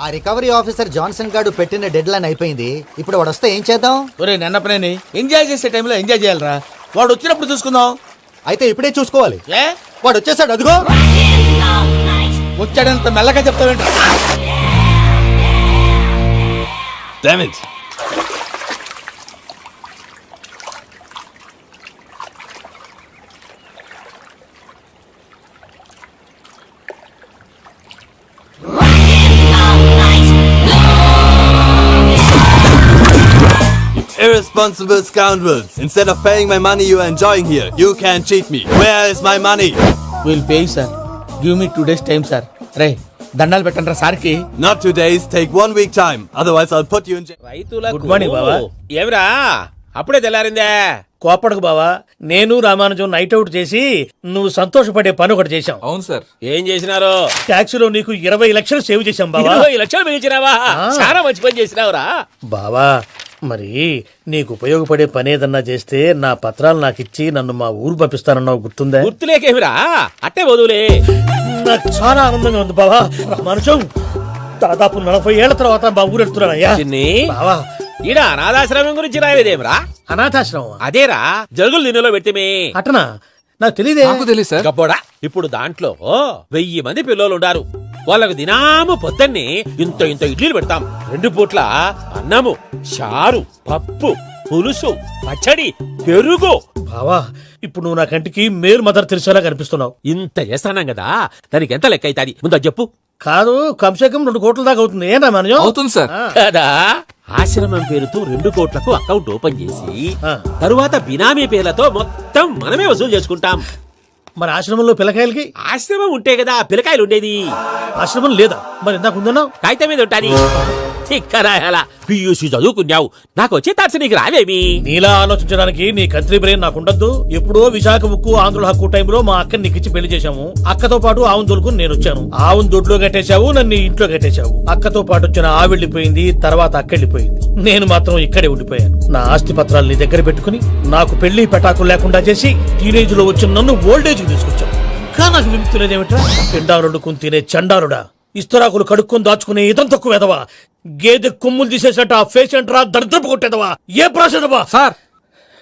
ఆ recovery officer Johnson గారు పెట్టిన డెడ్ లైన్ అయిపోయింది. ఇప్పుడు వాడు వస్తే ఏం చేద్దాం? ఒరే నన్నపనేని ఎంజాయ్ చేసే టైంలో ఎంజాయ్ చేయాలరా. వాడు వచ్చినప్పుడు చూసుకుందాం. అయితే ఇప్పుడే చూసుకోవాలి. ఏ వాడు వచ్చేసాడు, అదిగో. వచ్చాడంత మెల్లగా చెప్తావేంట? Damn it. Irresponsible scoundrels. Instead of paying my money you are enjoying here, you can't cheat me. Where is my money? Will pay sir. Give me 2 days time sir. రే దండాలు పెట్టండి రా సార్కి. Not 2 days, take 1 week time. Otherwise I'll put you in jail. Good morning బావా. ఏమిరా అప్పుడే తెల్లారిందే? కోపడకు బావా, నేను రామానుజం నైట్ అవుట్ చేసి నువ్వు సంతోషపడే పని ఒకటి చేశాం. అవును సార్. ఏం చేసినారు? ట్యాక్సీలో నీకు 20 లక్షలు సేవ్ చేశాం బావా. 20 లక్షలు మిగిల్చినావా? చాలా మంచి పని చేసినావురా బావా. మరి నీకు ఉపయోగపడే పని ఏదన్నా చేస్తే నా పత్రాలు నాకు ఇచ్చి నన్ను మా ఊరు పంపిస్తానన్నావు, గుర్తుందా? గుర్తులేకేమిరా, అట్టే వదులే. నాకు చాలా ఆనందంగా ఉంది బావా. రామానుజం దాదాపు 40 ఏళ్ల తర్వాత మా ఊరు వెళ్తున్నానయ్యా. బావా ఈడ అనాథాశ్రమం గురించి రావేదేమిరా? అనాథాశ్రమం అదేరా, జరుగులు దీనిలో పెట్టిమే. అటనా? నాకు తెలియదే. నాకు తెలియదు సార్. గబ్బోడా, ఇప్పుడు దాంట్లో 1000 మంది పిల్లలు ఉండారు. వాళ్ళకు దినాము పొద్దున్నే ఇంత ఇంత ఇడ్లీలు పెడతాం. 2 పూట్ల అన్నము, చారు, పప్పు, పులుసు, పచ్చడి, పెరుగు. బావా ఇప్పుడు నువ్వు నా కంటికి మేరు మదర్ తెలిసేలా కనిపిస్తున్నావు. ఇంత చేస్తానం కదా, దానికి ఎంత లెక్క అవుతుంది ముందు చెప్పు. కాదు, కంసే కం 2 కోట్ల దాకా అవుతుంది. ఏం రామానుజం? అవుతుంది సార్. కదా, ఆశ్రమం పేరుతో 2 కోట్లకు అకౌంట్ ఓపెన్ చేసి తరువాత బినామీ పేర్లతో మొత్తం మనమే వసూలు చేసుకుంటాం. మరి ఆశ్రమంలో పిల్లకాయలకి? ఆశ్రమం ఉంటే కదా పిల్లకాయలు ఉండేది. ఆశ్రమం లేదా? మరి ఇందాక ఉందన్నావు. కాగితం మీద ఉంటాది. చిక్కరాయాల పియూసీ చదువుకున్నావు, నాకు వచ్చే తాట్స్ నీకు రావేమి? నీలా ఆలోచించడానికి నీ కంట్రీ బ్రెయిన్ నాకు ఉండద్దు. ఎప్పుడో విశాఖ ఉక్కు ఆంధ్రుల హక్కు టైంలో మా అక్కని నీకిచ్చి పెళ్లి చేశాము. అక్కతో పాటు ఆవును దొడుకుని నేను వచ్చాను. ఆవును దొడ్లో కట్టేశావు, నన్ను ఇంట్లో కట్టేశావు. అక్కతో పాటు వచ్చిన ఆవిళ్ళిపోయింది, తర్వాత అక్కెళ్ళిపోయింది. నేను మాత్రం ఇక్కడే ఉండిపోయాను. నా ఆస్తి పత్రాలు నీ దగ్గర పెట్టుకుని నాకు పెళ్లి పెటాకులు లేకుండా చేసి టీనేజ్ లో వచ్చిన నన్ను ఓల్డేజ్ కి తీసుకొచ్చావు. కానీ నాకు విముక్తి లేదేమిట్రా? పిండారుడుకుని తినే చండారుడా, ఇస్తరాకులు కడుక్కొని దాచుకునే ఇతం తక్కువ ఎదవా, గేదె కొమ్ములు తీసేసట ఆ పేషెంట్ రా దరిద్రపు కొట్టేదవా, ఏ ప్రాసెదవా? సార్,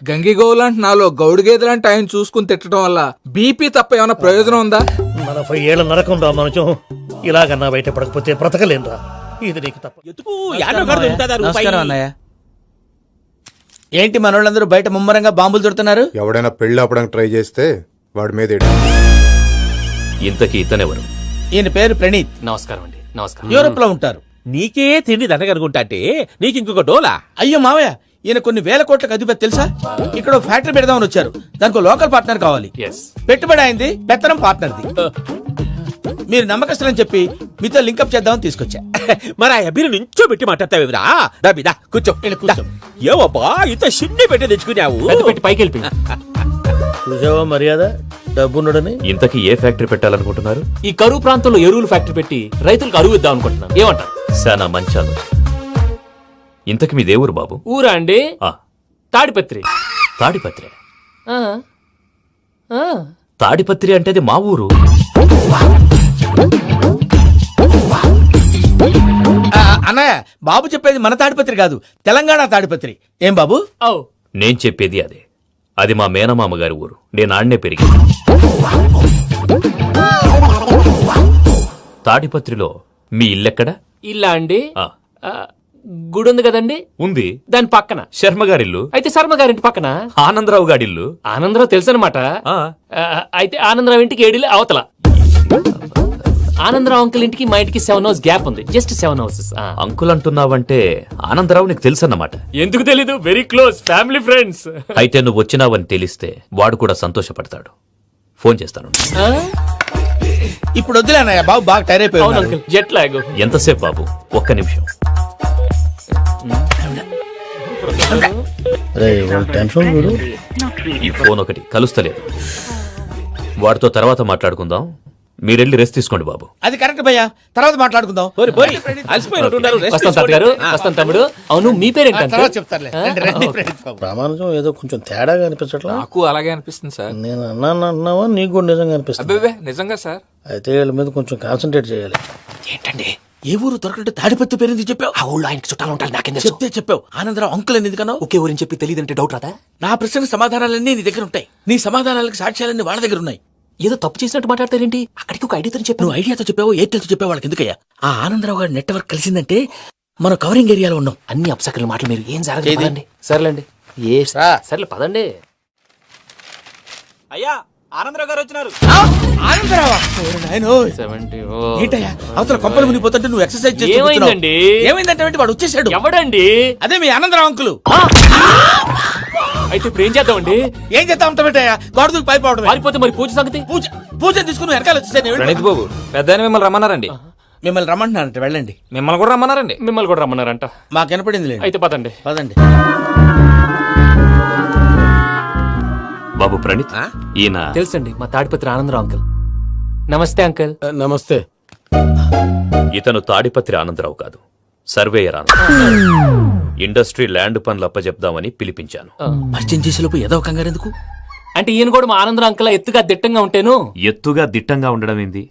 గంగిగోవులాంటి నాలో గౌడు గేదెలాంటి ఆయన చూసుకుని తిట్టడం వల్ల బీపీ తప్ప ఏమైనా ప్రయోజనం ఉందా? 40 ఏళ్ల నరకం రా మనచం. ఇలాగన్నా బయటపడకపోతే బ్రతకలేనురా. ఇది నీకు తప్ప. నమస్కారం అన్నయ్య. ఏంటి మనోళ్ళందరూ బయట ముమ్మరంగా బాంబులు దొరుకుతున్నారు? ఎవడైనా పెళ్లి ఆపడానికి ట్రై చేస్తే వాడి మీద ఇంతకీ ఇతనెవరు? ఈయన పేరు ప్రణీత్. నమస్కారం అండి. నమస్కారం. యూరోప్ లో ఉంటారు. నీకే తిండి దండగనుకుంటా అంటే నీకు ఇంకొక డోలా? అయ్యో మావయ్య, ఈయన కొన్ని వేల కోట్లకు అధిపతి తెలుసా? ఇక్కడ ఫ్యాక్టరీ పెడదామని వచ్చారు. దానికి లోకల్ పార్ట్నర్ కావాలి. పెట్టుబడి అయింది, పెత్తనం పార్ట్నర్ది. మీరు నమ్మకస్తులని చెప్పి మీతో లింకప్ చేద్దామని తీసుకొచ్చా. మరి ఆ అబ్బిని నుంచో పెట్టి మాట్లాడతావేమిరా? దా కూర్చో. ఏవబ్బా ఇంత షిన్ని పెట్టి తెచ్చుకున్నావు? పెట్టి పైకి వెళ్ళిపోయి చూసావా మర్యాద, డబ్బున్నడని. ఇంతకీ ఏ ఫ్యాక్టరీ పెట్టాలనుకుంటున్నారు? ఈ కరువు ప్రాంతంలో ఎరువులు ఫ్యాక్టరీ పెట్టి రైతులకు అరువు ఇద్దాం అనుకుంటున్నాం. ఏమంటారు? శానా మంచి ఆలోచన. ఇంతకి మీ దేవురు బాబు? ఊరా అండి? తాడిపత్రి. తాడిపత్రి? తాడిపత్రి అంటే అది మా ఊరు. అన్నయ్య, బాబు చెప్పేది మన తాడిపత్రి కాదు, తెలంగాణ తాడిపత్రి. ఏం బాబు? నేను చెప్పేది అదే. అది మా మేనమామ గారి ఊరు. నేను ఆడనే పెరిగింది. తాడిపత్రిలో మీ ఇల్లెక్కడ? ఇల్లా అండి? గుడి ఉంది కదండి. ఉంది. దాని పక్కన శర్మ గారిల్లు. అయితే శర్మ గారింటి పక్కన ఆనందరావు గారిల్లు. ఆనందరావు తెలుసు అనమాట. అయితే ఆనందరావు ఇంటికి 7 అవతల. ఆనందరావు అంకుల్ ఇంటికి మా ఇంటికి 7 houses గ్యాప్ ఉంది. Just 7 houses. అంకుల్ అంటున్నావంటే ఆనందరావు నీకు తెలుసు అన్నమాట. ఎందుకు తెలీదు? Very close family friends. అయితే నువ్వు వచ్చినావని తెలిస్తే వాడు కూడా సంతోషపడతాడు. ఫోన్ చేస్తాను. ఇప్పుడు వద్దులే అన్నయ్య, బాబు బాగా టైర్ అయిపోయాడు. Jet lag. ఎంతసేపు బాబు? ఒక్క నిమిషం. ఈ ఫోన్ ఒకటి కలుస్తలేదు. వాడితో తర్వాత మాట్లాడుకుందాం. మీరెళ్ళి రెస్ట్ తీసుకోండి బాబు. అది కరెక్ట్ భయ్యా, తర్వాత మాట్లాడుకుందాం. వస్తాం గారు, వస్తాం తమ్ముడు. అవును, మీ పేరేంటంటే? చెప్తారులే. రామానుజం ఏదో కొంచెం తేడాగా అనిపించట్లా? నాకు అలాగే అనిపిస్తుంది సార్. నేను అన్నావా? నీకు కూడా నిజంగా అనిపిస్తుంది? నిజంగా సార్. అయితే వీళ్ళ మీద కొంచెం కాన్సన్ట్రేట్ చేయాలి. ఏంటండి ఏ ఊరు దొరకట్టు తాడిపత్రి పేరు చెప్పావు? ఆ ఊళ్ళో ఆయనకి చుట్టాలు ఉంటారు నాకేం చెప్తే చెప్పావు. ఆనందరావు అంకుల్ అని ఎందుకన్నావు? ఒకే ఊరిని చెప్పి తెలియదంటే డౌట్ రాదా? నా ప్రశ్నకు సమాధానాలన్నీ నీ దగ్గర ఉంటాయి. నీ సమాధానాలకు సాక్ష్యాలన్నీ వాళ్ళ దగ్గర ఉన్నాయి. ఏదో తప్పు చేసినట్టు మాట్లాడతారేంటి? అక్కడికి ఒక ఐడియాతో చెప్పాను. నువ్వు ఐడియాతో చెప్పావు, ఎయిర్టెల్తో చెప్పావు, వాళ్ళకి ఎందుకయ్యా? ఆ ఆనందరావు గారి నెట్వర్క్ కలిసిందంటే మనం కవరింగ్ ఏరియాలో ఉన్నాం. అన్ని అప్సకల మాటలు మీరు ఏం జరగదండి. సర్లేండి. సర్లే పదండి. అయ్యా ఆనందరావు గారు వచ్చినారు. ఆనందరావా? ఏంటయ్యా అవతల కొంపలు మునిగిపోతుంటే నువ్వు ఎక్సర్సైజ్ చేస్తూ ఏమైందండి? ఏమైందంటే వాడు వచ్చేసాడు. ఎవడండి? అదే మీ ఆనందరావు అంకులు. అయితే ఇప్పుడు ఏం చేద్దామండి? ఏం చేస్తా ఉంటావేటయ్యా? గొడవకు పైపోవడం. పారిపోతే మరి పూజ సంగతి? పూజ తీసుకుని వెనకాల వచ్చేసాను. ప్రణీత్ బాబు పెద్ద మిమ్మల్ని రమ్మన్నారండి. మిమ్మల్ని రమ్మంటున్నారంట, వెళ్ళండి. మిమ్మల్ని కూడా రమ్మన్నారండి. మిమ్మల్ని కూడా రమ్మన్నారంట. మాకు వినపడింది లేదు. అయితే పదండి. పదండి. బాబు ప్రణీత్, ఈయన తెలుసండి, మా తాడిపత్రి ఆనందరావు అంకుల్. నమస్తే అంకుల్. నమస్తే. ఇతను తాడిపత్రి ఆనందరావు కాదు, సర్వేయర్ ఆనందరావు. ఇండస్ట్రీ ల్యాండ్ పనులు అప్పజెప్దామని పిలిపించాను. పరిచయం చేసేలోపు ఏదో కంగారు ఎందుకు? అంటే ఈయన కూడా మా ఆనందరావు అంకుల్ ఎత్తుగా దిట్టంగా ఉంటాను. ఎత్తుగా దిట్టంగా ఉండడం ఏంది,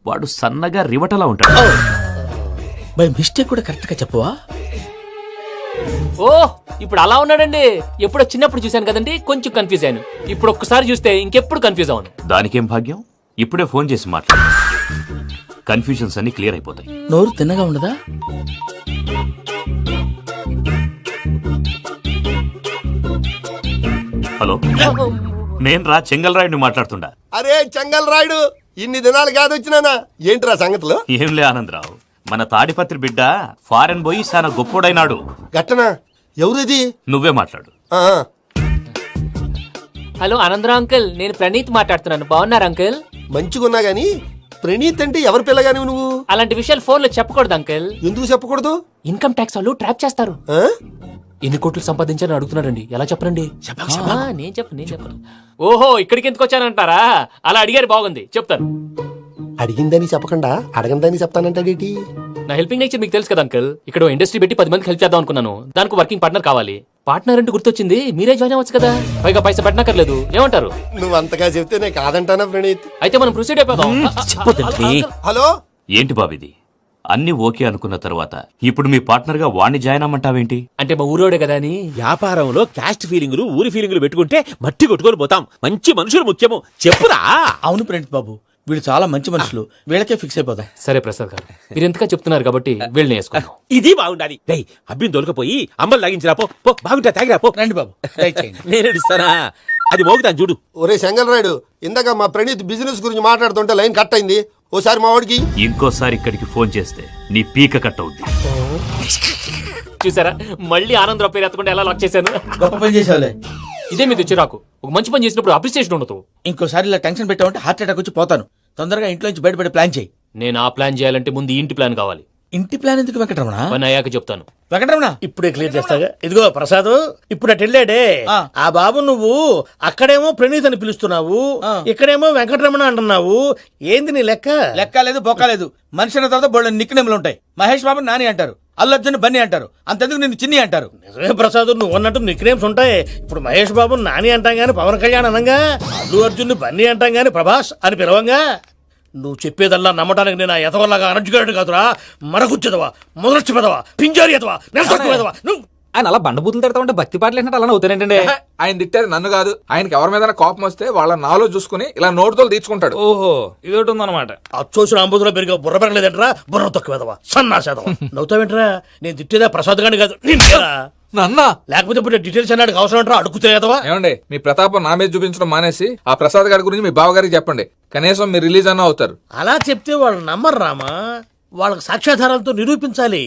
వాడు సన్నగా రివటలా ఉంటాడు. బై మిస్టేక్ కూడా కరెక్ట్ గా చెప్పవా? ఓ ఇప్పుడు అలా ఉన్నాడండి. ఎప్పుడో చిన్నప్పుడు చూశాను కదండి, కొంచెం కన్ఫ్యూజ్ అయ్యాను. ఇప్పుడు ఒక్కసారి చూస్తే ఇంకెప్పుడు కన్ఫ్యూజ్ అవ్వను. దానికేం భాగ్యం, ఇప్పుడే ఫోన్ చేసి మాట్లాడు. కన్ఫ్యూజన్స్ అన్ని క్లియర్ అయిపోతాయి. నోరు తిన్నగా ఉండదా? హలో, నేను రా చెంగల్ రాయుడిని మాట్లాడుతుండా. అరే చెంగల్ రాయుడు, ఇన్ని దినాలు కాదు వచ్చినానా? ఏంట్రా సంగతులు? ఏంలే ఆనందరావు, మన తాడిపత్రి బిడ్డ ఫారెన్ పోయి చాలా గొప్పోడైనాడు. గట్టనా? ఎవరిది? నువ్వే మాట్లాడు. హలో ఆనందరావు అంకుల్, నేను ప్రణీత్ మాట్లాడుతున్నాను. బాగున్నారు అంకుల్? మంచిగున్నా గాని ప్రణీత్ అంటే ఎవరి పిల్లగాని నువ్వు? అలాంటి విషయాలు ఫోన్ లో చెప్పకూడదు అంకుల్. ఎందుకు చెప్పకూడదు? ఇన్కమ్ ట్యాక్స్ వాళ్ళు ట్రాప్ చేస్తారు. ఆ? ఎన్ని కోట్లు సంపాదించాలని అడుగుతున్నాడండి. ఎలా చెప్పరండి? నేను చెప్పను. ఓహో, ఇక్కడికి ఎందుకు వచ్చానంటారా? అలా అడిగారు, బాగుంది, చెప్తాను. అడిగిందని చెప్పకుండా అడగందని చెప్తానంటాడేటి? నా హెల్పింగ్ నేచర్ మీకు తెలుసు కదా అంకుల్. ఇక్కడ ఇండస్ట్రీ పెట్టి 10 మందికి హెల్ప్ చేద్దాం అనుకున్నాను. దానికి వర్కింగ్ పార్ట్నర్ కావాలి. పార్ట్నర్ అంటే గుర్తొచ్చింది, మీరే జాయిన్ అవ్వచ్చు కదా. పైగా పైసా పెట్టనక్కర్లేదు. ఏమంటారు? నువ్వు అంతగా చెప్తేనే కాదంటానా ప్రణీత్? అయితే మనం ప్రొసీడ్ అయిపోదాం. హలో, ఏంటి బాబిది, అన్ని ఓకే అనుకున్న తర్వాత ఇప్పుడు మీ పార్ట్నర్ గా వాణ్ణి జాయిన్ అమ్మంటావేంటి? అంటే మా ఊరోడే కదా అని. వ్యాపారంలో క్యాస్ట్ ఫీలింగులు ఊరి ఫీలింగులు పెట్టుకుంటే మట్టి కొట్టుకొని పోతాం. మంచి మనుషులు ముఖ్యము, చెప్పురా. అవును ప్రణీత్ బాబు, వీళ్ళు చాలా మంచి మనుషులు. వీళ్ళకే ఫిక్స్ అయిపోదాం. సరే ప్రసాద్ గారు, మీరు ఎంతగా చెప్తున్నారు కాబట్టి వీళ్ళని వేసుకుందాం. ఇది బాగుండాలి. రేయ్ అబ్బిని దొరకపోయి అమ్మలు లాగించిరా పో. బాగుంటా తాగిరా పో. రండి బాబు, దయచేయండి. నేను ఇస్తానా? అది మోగుతాను చూడు. ఒరే చెంగల్ రాయుడు, ఇందాక మా ప్రణీత్ బిజినెస్ గురించి మాట్లాడుతుంటే లైన్ కట్ అయింది. ఓసారి మా వాడికి. ఇంకోసారి ఇక్కడికి ఫోన్ చేస్తే నీ పీక కట్ అవుద్ది. చూసారా, మళ్ళీ ఆనందరావు పేరు ఎత్తకుండా ఎలా లాక్ చేశాను. గొప్ప పని చేసావులే. ఇదే మీద చిరాకు. ఒక మంచి పని చేసినప్పుడు అప్రిసియేషన్ ఉండదు. ఇంకోసారి ఇలా టెన్షన్ పెట్టామంటే హార్ట్ అటాక్ వచ్చి పోతాను. తొందరగా ఇంట్లో నుంచి బయటపడే ప్లాన్ చేయి. నేను ఆ ప్లాన్ చేయాలంటే ముందు ఇంటి ప్లాన్ కావాలి. ఇంటి ప్లాన్ ఎందుకు వెంకటరమణ? పని అయ్యాక చెప్తాను. వెంకటరమణ ఇప్పుడే క్లియర్ చేస్తాగా. ఇదిగో ప్రసాద్, ఇప్పుడు అటు వెళ్ళాడే ఆ. ఆ బాబు, నువ్వు అక్కడేమో ప్రణీత్ అని పిలుస్తున్నావు, ఆ. ఇక్కడేమో వెంకటరమణ అంటున్నావు. ఏంది నీ లెక్క? లెక్క లేదు, బొక్క లేదు. మనిషి అన్న తర్వాత బోళ్ళ నిక్నెములు ఉంటాయి. మహేష్ బాబు నాని అంటారు, అల్లు అర్జున్ బన్నీ అంటారు, అంతెందుకు నిన్ను చిన్ని అంటారు. నిజమే ప్రసాద్, నువ్వు అన్నట్టు నిక్నేమ్స్ ఉంటాయి. ఇప్పుడు మహేష్ బాబు నాని అంటాం గాని పవన్ కళ్యాణ్ అనంగా, అల్లు అర్జున్ బన్నీ అంటాం గాని ప్రభాస్ అని పిలవంగా. నువ్వు చెప్పేదల్లా నమ్మటానికి నేను ఆ ఎతవల్లాగా అనర్జుగాడు కాదురా. మరగుచ్చదవా, మొదలచ్చి పెదవా, పింజారి ఎదవా, నెలసొక్కుదవా నువ్వు. ఆయన అలా బండబూతులు తిడతా ఉంటే భక్తి పాటలు ఏంటంటే అలా అవుతానంటే. ఆయన తిట్టేది నన్ను కాదు. ఆయనకి ఎవరి మీద కోపం వస్తే వాళ్ళ నాలో చూసుకుని ఇలా నోటుతో తీర్చుకుంటాడు. ఓహో, ఇదొకటి ఉందన్నమాట. అచ్చోసిన అంబుధులో పెరిగే బుర్ర పెరగలేదంటరా. బుర్ర తొక్కువేదవా, సన్నాసేదవా. నవ్వుతావేంట్రా? నేను తిట్టేదా ప్రసాద్ గాని కాదు, నిన్నేరా. నన్నా? లేకపోతే ఇప్పుడు డీటెయిల్స్ అన్నాడు అవసరం అంటారా? అడుగుతాయేదవా. ఏమండి, మీ ప్రతాపం నా మీద చూపించడం మానేసి ఆ ప్రసాద్ గారి గురించి మీ బావగారికి చెప్పండి. కనీసం మీరు రిలీజ్ అన్న అవుతారు. అలా చెప్తే వాళ్ళు నమ్మరు రామా. వాళ్ళకి సాక్ష్యాధారాలతో నిరూపించాలి.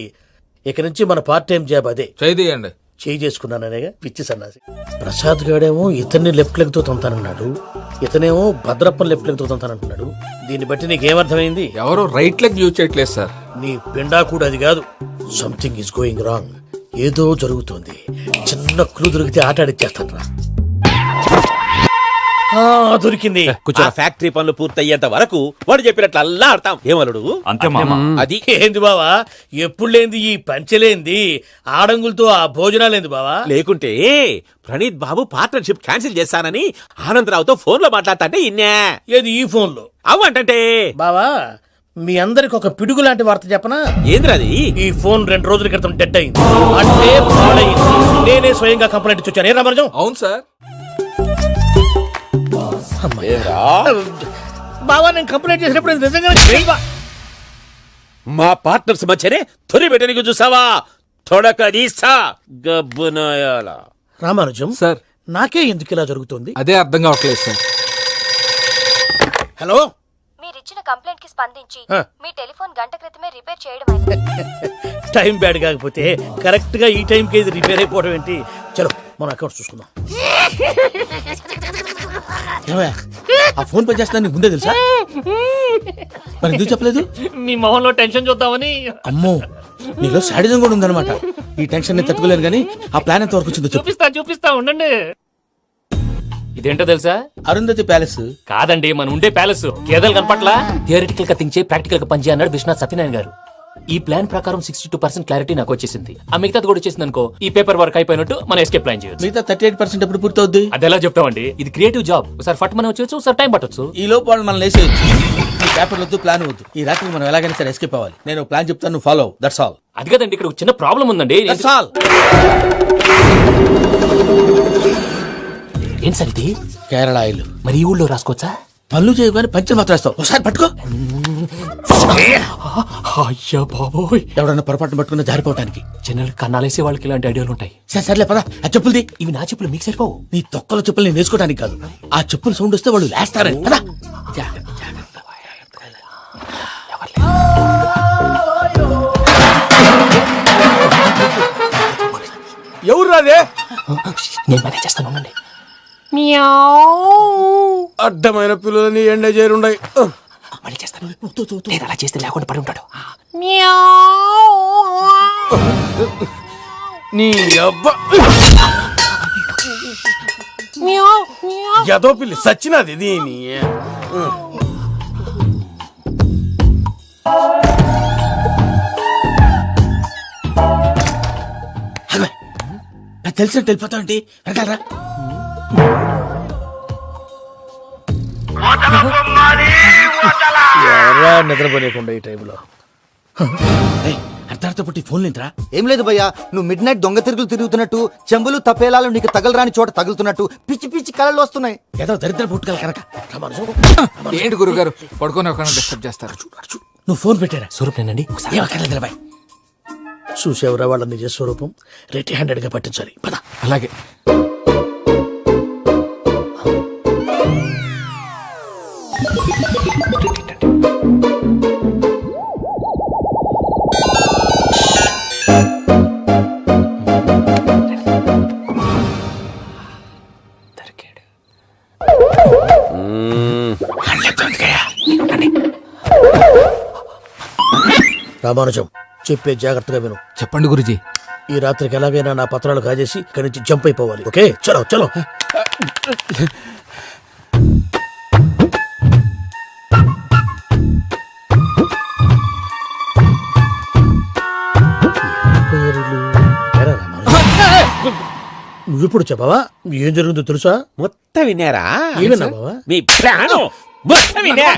ఇక నుంచి మన పార్ట్ టైం జాబ్ అదే. చేయండి. చేయి చేసుకున్నాననేగా పిచ్చి సన్నాసి. ప్రసాద్ గాడేమో ఇతన్ని లెఫ్ట్ లెగ్ తో తొంతానన్నాడు, ఇతనేమో భద్రప్పని లెఫ్ట్ లెగ్ తో తొంతానంటున్నాడు. దీన్ని బట్టి నీకేమర్థమైంది? ఎవరు రైట్ లెగ్ యూజ్ చేయట్లేదు సార్. నీ పిండా కూడా అది కాదు. Something is going wrong. ఏదో జరుగుతోంది. చిన్న క్లూ దొరికితే ఆట ఆడిచ్చేస్తాను రా. దొరికింది. ఆ ఫ్యాక్టరీ పనులు పూర్తయ్యేంత వరకు వాడు చెప్పినట్లు అల్లా ఆడతాం. ఏమలుడు? అంతే మామ. అది ఏంది బావా, ఎప్పుడు లేంది ఈ పంచలేంది, ఆడంగులతో ఆ భోజనాలేంది బావా? లేకుంటే ప్రణీత్ బాబు పార్ట్నర్షిప్ క్యాన్సిల్ చేస్తానని ఆనందరావుతో ఫోన్ లో మాట్లాడతాంటే ఇన్నే. ఏది ఈ ఫోన్ లో? అవ్వంటే బావా, మీ అందరికి ఒక పిడుగు లాంటి వార్త చెప్పనా? ఏంద్రది? ఈ ఫోన్ 2 రోజుల క్రితం డెడ్ అయింది, అంటే పాడైంది. నేనే స్వయంగా కంప్లైంట్ ఇచ్చి వచ్చాను. ఏ రామరాజం? అవును సార్. బావా, నేను కంప్లైంట్ చేసినప్పుడు ఇది నిజంగానే చేయవా? మా పార్ట్నర్స్ మధ్యనే తొలి పెట్టడానికి చూసావా? తొడక దీసా గబ్బునాయాల. రామానుజం సార్. నాకే ఎందుకు ఇలా జరుగుతుంది? అదే అర్థం కావట్లేదు సార్. హలో, మీరిచ్చిన కంప్లైంట్ కి స్పందించి ఆ. మీ టెలిఫోన్ గంట క్రితమే రిపేర్ చేయడం టైం బ్యాడ్ కాకపోతే కరెక్ట్ గా ఈ టైంకి ఇది రిపేర్ అయిపోవడం ఏంటి? చలో మన అకౌంట్ చూసుకుందాం. ఏమయ్య, ఆ ఫోన్ పని చేస్తున్నా నీకు ముందే తెలుసా? మరి ఎందుకు చెప్పలేదు? మీ మొహంలో టెన్షన్ చూద్దామని. అమ్మో, నీలో శాడిజం కూడా ఉందన్నమాట. ఈ టెన్షన్ నేను తట్టుకోలేను కానీ ఆ ప్లాన్ ఎంత వరకు వచ్చిందో చెప్పు. చూపిస్తా ఉండండి. ఇదేంటో తెలుసా? అరుంధతి ప్యాలెస్. కాదండి, మన ఉండే ప్యాలెస్. గేదెలు కనపట్లా? థియరిటికల్ గా థింక్ చేయి, ప్రాక్టికల్ గా పనిచేయి అన్నాడు విశ్వనాథ్ సత్యనారాయణ గారు. ఈ ప్లాన్ ప్రకారం 62% క్లారిటీ నాకు వచ్చేసింది. ఆ మిగతాది కూడా వచ్చేసింది అనుకో, ఈ పేపర్ వర్క్ అయిపోయినట్టు మనం ఎస్కేప్ ప్లాన్ చేయొచ్చు. మిగతా 38% ఎప్పుడు పూర్తవుద్ది? అది ఎలా చెప్తామండి? ఇది క్రియేటివ్ జాబ్. ఒకసారి ఫట్ మనం వచ్చేయచ్చు, ఒకసారి టైం పట్టొచ్చు. ఈ లోపు వాళ్ళు మనం లేసేయచ్చు. ఈ పేపర్ వద్దు, ప్లాన్ వద్దు. ఈ రాత్రి మనం ఎలాగైనా సరే ఎస్కేప్ అవ్వాలి. నేను ప్లాన్ చెప్తాను, నువ్వు ఫాలో. That's all. అది కదండి, ఇక్కడ ఒక చిన్న ప్రాబ్లం ఉందండి. That's all. ఏం సార్ ఇది? కేరళ ఆయిల్. మరి ఈ ఊళ్ళో రాసుకోవచ్చా? పనులు చేయగానే పంచర్ మాత్రం వేస్తావు. ఒకసారి పట్టుకో. అయ్యా బాబోయ్, ఎవడన్నా పొరపాటున పట్టుకున్న జారిపోవటానికి. జనరల్ కన్నాలేసే వాళ్ళకి ఇలాంటి ఐడియాలు ఉంటాయి. సర్లే పదా, ఆ చెప్పులది. ఇవి నా చెప్పులు మీకు సరిపోవు. నీ తొక్కల చెప్పులు నేను వేసుకోవడానికి కాదు, ఆ చెప్పులు సౌండ్ వస్తే వాళ్ళు లేస్తారని. పదా. ఎవరు రాదే? నేను మేనేజ్ చేస్తాను, ఉండండి. అడ్డమైన పిల్లలని ఎండ చేరుండయి. మళ్ళీ చేస్తాను. లేదు, అలా చేస్తే లేకుండా పడి ఉంటాడు. నీ అబ్బా ఎదో పిల్లి సచ్చినది దీని. నాకు తెలిసినట్టు వెళ్ళిపోతా ఉంటే వెనకాలరా. ఎవరా నిద్రపోలేకుండా ఈ టైంలో? అర్ధార్థ పుట్టి ఫోన్ లేంట్రా. ఏం లేదు భయ్యా, నువ్వు మిడ్ నైట్ దొంగ తిరుగులు తిరుగుతున్నట్టు, చెంబులు తపేలాలు నీకు తగలరాని చోట తగులుతున్నట్టు పిచ్చి పిచ్చి కళలు వస్తున్నాయి. ఏదో దరిద్ర పుట్టుకల కనుక. ఏంటి గురుగారు పడుకొని ఒక డిస్టర్బ్ చేస్తారు? నువ్వు ఫోన్ పెట్టారా? స్వరూప్ నేనండి. ఏమక్కర్లేదు బాయ్. చూసేవరా వాళ్ళ నిజ స్వరూపం. రెట్టి హ్యాండెడ్ గా పట్టించాలి. పద. అలాగే. రామానుజం, చెప్పే జాగ్రత్తగా విను. చెప్పండి గురుజీ. ఈ రాత్రికి ఎలాగైనా నా పత్రాలు కాజేసి ఇక్కడి నుంచి జంప్ అయిపోవాలి. ఓకే, చలో చలో. నువ్విప్పుడు చెప్పవా ఏం జరుగుతుందో తెలుసా? మొత్తం విన్నారా? ఏమన్నా బావా? మీ ప్లాను మొత్తం విన్నా?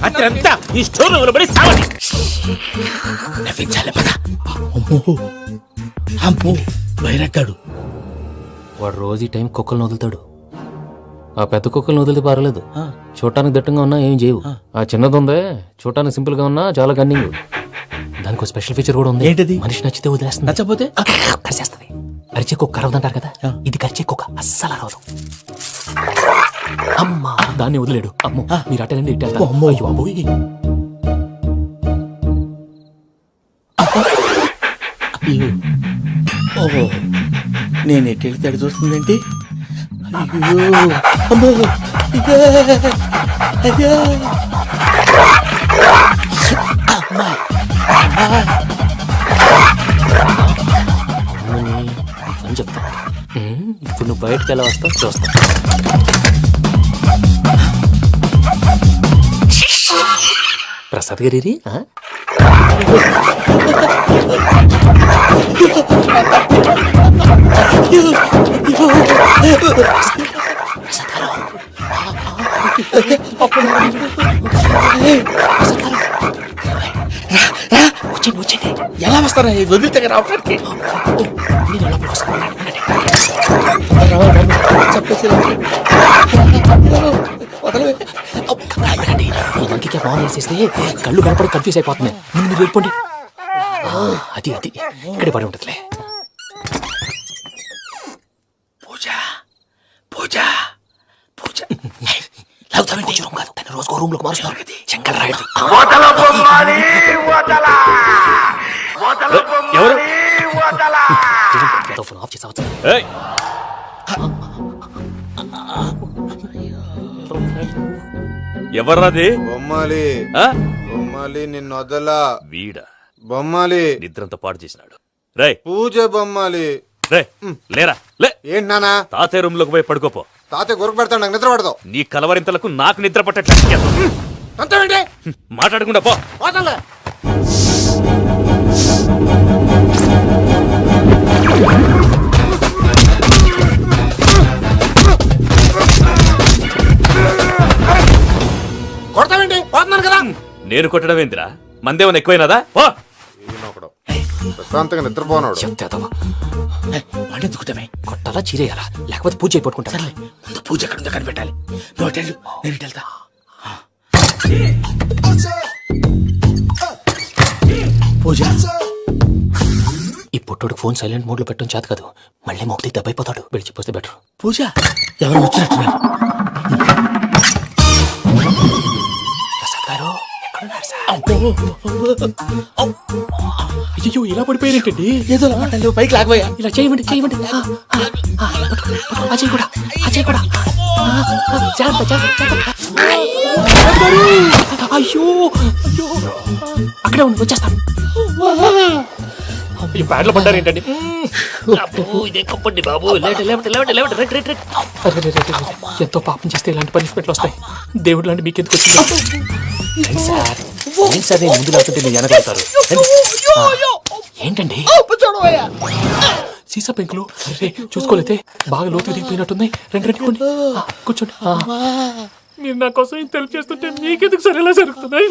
అత్రంతా ఈ స్టోర్ రూమ్ లో పడి సావండి. నవ్వించాలి పద. అమ్మో అమ్మో, వైరక్కాడు. వాడు రోజు ఈ టైం కుక్కలను వదులుతాడు. ఆ పెద్ద కుక్కలను వదిలితే పర్లేదు, చూడటానికి దట్టంగా ఉన్నా ఏం చేయవు. ఆ చిన్నది ఉందే, చూడటానికి సింపుల్ గా ఉన్నా చాలా కన్నింగ్. దానికి ఒక స్పెషల్ ఫీచర్ కూడా ఉంది. ఏంటిది? మనిషి నచ్చితే వదిలేస్తుంది, నచ్చపోతే కరిచేస్తుంది. అరిచే కుక్క అరవదంటారు కదా, ఇది కరిచే కుక్క అస్సలు అరవదు. అమ్మా, దాన్ని వదిలేడు. అమ్మో, మీరు అటెండి ఇట్టే. అమ్మో. అయ్యో అబ్బోయ్. ఓహో, నేను ఎటు వెళ్తే అటు చూస్తుందేంటి? అయ్యో అమ్మో, అయ్యో. అమ్మా. అని చెప్తా. ఇప్పుడు నువ్వు బయటకు ఎలా వస్తావు చూస్తా. ప్రసాద్ గారి ఎలా వస్తారా వదిలితే రావడానికి ఇంకే ఫోన్ చేసేస్తే కళ్ళు కనపడి కన్ఫ్యూజ్ అయిపోతున్నాయి. మీరు వెళ్ళిపోండి. అది అది ఇక్కడే పడి ఉంటుందిలే. పూజ పూజ పూజ పూజ రూమ్ కాదు, తన రోజుకో రూమ్ లోకి మారుస్తున్నారు. చెంకల్ రాయడు. ఎవరు ఫోన్ ఆఫ్ చేసావచ్చు. ఏయ్! ఎవర్రాది? బొమ్మాలి ఆ? బొమ్మాలి నిన్ను వదలా. వీడ బొమ్మాలి నిద్రంతా పాడు చేసినాడు. రే పూజ బొమ్మాలి. రే లేరా లే. ఏంటి నానా? తాతయ్య రూమ్ లోకి పోయి పడుకోపో. తాతయ్య గురకు పెడతాడు, నాకు నిద్ర పడతావు. నీ కలవరింతలకు నాకు నిద్ర పట్టట్లేదు. అంతేంటి మాట్లాడకుండా పో. పోతాలే. కొడతావేంటి? పోతున్నాను కదా. నేను కొట్టడం ఏందిరా? మందేమన్నా ఎక్కువైనదా? పో. ఈయనొకడు ప్రశాంతంగా నిద్రపోనాడు. చెప్తావా వాడెందుకుంటామే? కొట్టాలా చీరేయాలా లేకపోతే పూజ అయిపోట్టుకుంటా. ముందు పూజ ఎక్కడ ఉందో కనిపెట్టాలి. నువ్వు అటు వెళ్ళు, నేను ఇటు వెళ్తా. పూజ ఈ పుట్టోడు ఫోన్ సైలెంట్ మోడ్ లో పెట్టడం చేత కాదు. మళ్ళీ మొక్కి దెబ్బైపోతాడు. విడిచిపోతే బెటర్. పూజ ఎవరు వచ్చినట్టున్నారు? ప్రసాద్ గారు ఎక్కడున్నారు సార్? అయ్యో ఇలా పడిపోయినట్టండి. ఏదో మాట్లాడలేవు, పైకి లాగబోయా. ఇలా చేయమండి చేయమండి. అజయ్ కూడా అజయ్ కూడా జాగ్రత్త జాగ్రత్త జాగ్రత్త. అయ్యో అయ్యో అక్కడే ఉండి వచ్చేస్తాను. ఈ బ్యాడ్లో పడ్డారు ఏంటండి? ఇదే కప్పండి బాబు. ఎంతో పాపం చేస్తే ఇలాంటి పనిష్మెంట్లు వస్తాయి. దేవుడు లాంటి మీకెందుకు వచ్చింది సార్? ఏంటి సార్ నేను ముందు లేకుంటే మీరు వెనకాడతారు. ఏంటండి సీసా పెంకులు? అరే చూసుకోలేతే బాగా లోతుగా దిగిపోయినట్టున్నాయి. రెండు రెండు కొన్ని కూర్చోండి. మీరు నా కోసం ఇంత హెల్ప్ చేస్తుంటే మీకెందుకు సరే ఎలా జరుగుతున్నాయి?